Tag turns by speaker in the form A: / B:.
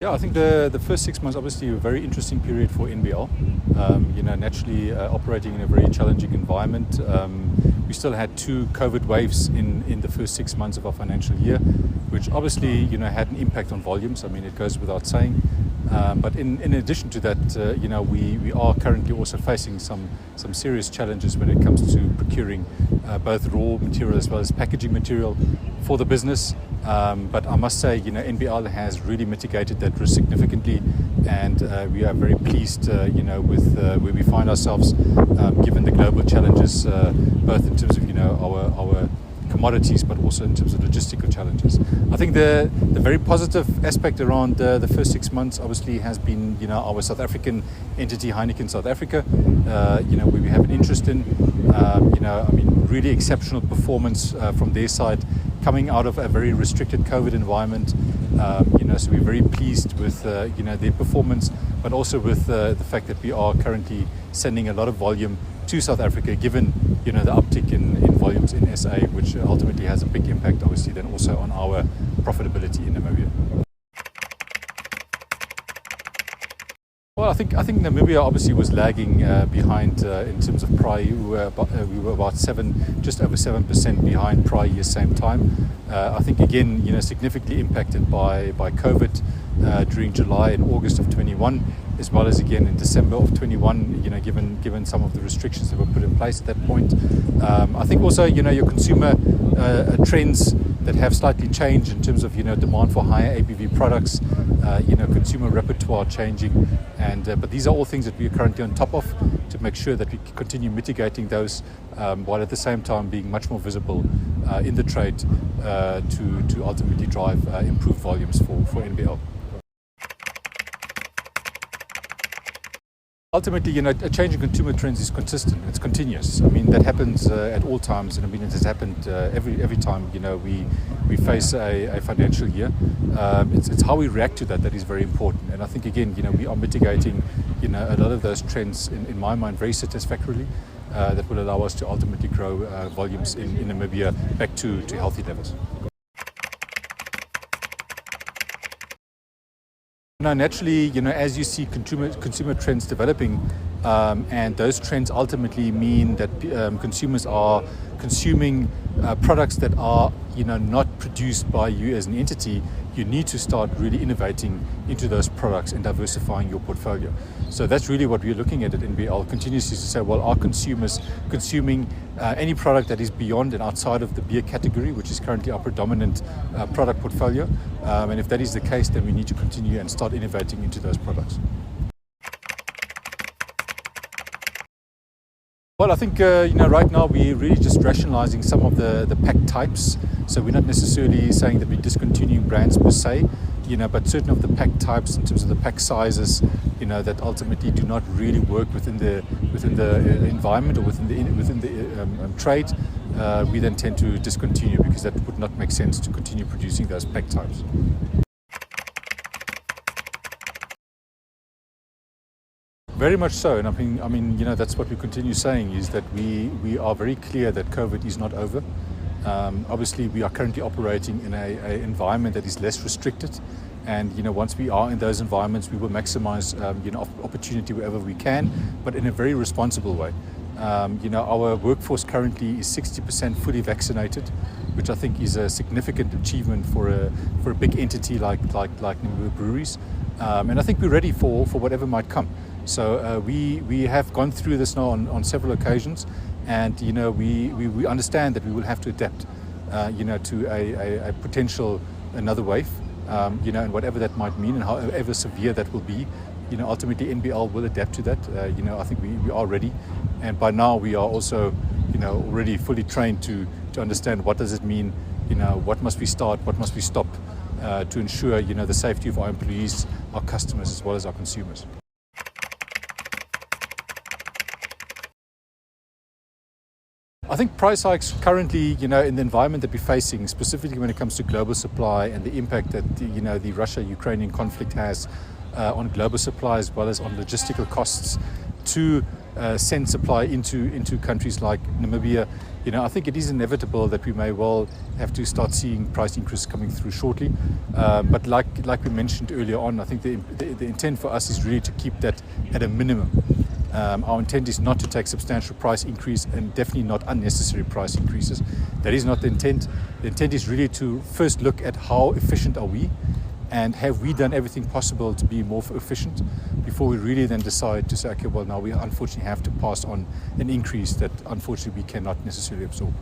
A: Yeah, I think the first 6 months obviously a very interesting period for NBL. Naturally operating in a very challenging environment. We still had 2 COVID waves in the first 6 months of our financial year, which obviously had an impact on volumes. I mean, it goes without saying. But in addition to that, we are currently also facing some serious challenges when it comes to procuring both raw material as well as packaging material for the business. But I must say, NBL has really mitigated that risk significantly, and we are very pleased, with where we find ourselves, given the global challenges, both in terms of our commodities, but also in terms of logistical challenges. I think the very positive aspect around the first 6 months obviously has been our South African entity, Heineken South Africa, where we have an interest in, really exceptional performance from their side, coming out of a very restricted COVID environment. So we're very pleased with their performance, but also with the fact that we are currently sending a lot of volume to South Africa, given the uptick in volumes in SA, which ultimately has a big impact, obviously, then also on our profitability in Namibia. Well, I think Namibia obviously was lagging behind in terms of prior year. We were about just over 7% behind prior year same time. I think again, significantly impacted by COVID during July and August of 21, as well as again in December of 21. Given some of the restrictions that were put in place at that point. I think also your consumer trends that have slightly changed in terms of demand for higher ABV products, consumer repertoire changing, and but these are all things that we are currently on top of to make sure that we continue mitigating those, while at the same time being much more visible in the trade to ultimately drive improved volumes for NBL. Ultimately, a change in consumer trends is consistent. It's continuous. I mean, that happens at all times, and I mean, it has happened every time. We face a financial year. It's how we react to that is very important. And I think again, we are mitigating, a lot of those trends in my mind very satisfactorily. That will allow us to ultimately grow volumes in Namibia back to healthy levels. Now, naturally, as you see consumer trends developing, and those trends ultimately mean that consumers are consuming products that are, not produced by you as an entity, you need to start really innovating into those products and diversifying your portfolio. So that's really what we're looking at NBL, continuously to say, well, are consumers consuming any product that is beyond and outside of the beer category, which is currently our predominant product portfolio? And if that is the case, then we need to continue and start innovating into those products. Well, I think, right now we're really just rationalizing some of the pack types. So we're not necessarily saying that we're discontinuing brands per se, but certain of the pack types in terms of the pack sizes, that ultimately do not really work within the environment or within the trade, we then tend to discontinue, because that would not make sense to continue producing those pack types. Very much so, and I mean, that's what we continue saying, is that we are very clear that COVID is not over. Obviously, we are currently operating in an environment that is less restricted, and once we are in those environments, we will maximize opportunity wherever we can, but in a very responsible way. Our workforce currently is 60% fully vaccinated, which I think is a significant achievement for a big entity like Namibia Breweries, and I think we're ready for whatever might come. So we have gone through this now on several occasions, and we understand that we will have to adapt to a potential another wave, and whatever that might mean and however severe that will be. Ultimately NBL will adapt to that. I think we are ready, and by now we are also already fully trained to understand what does it mean, what must we start, what must we stop, to ensure the safety of our employees, our customers, as well as our consumers. I think price hikes currently, in the environment that we're facing, specifically when it comes to global supply and the impact that the Russia-Ukrainian conflict has on global supply, as well as on logistical costs to send supply into countries like Namibia, I think it is inevitable that we may well have to start seeing price increases coming through shortly. But like we mentioned earlier on, I think the intent for us is really to keep that at a minimum. Our intent is not to take substantial price increase, and definitely not unnecessary price increases. That is not the intent. The intent is really to first look at how efficient are we, and have we done everything possible to be more efficient before we really then decide to say, okay, well, now we unfortunately have to pass on an increase that unfortunately we cannot necessarily absorb.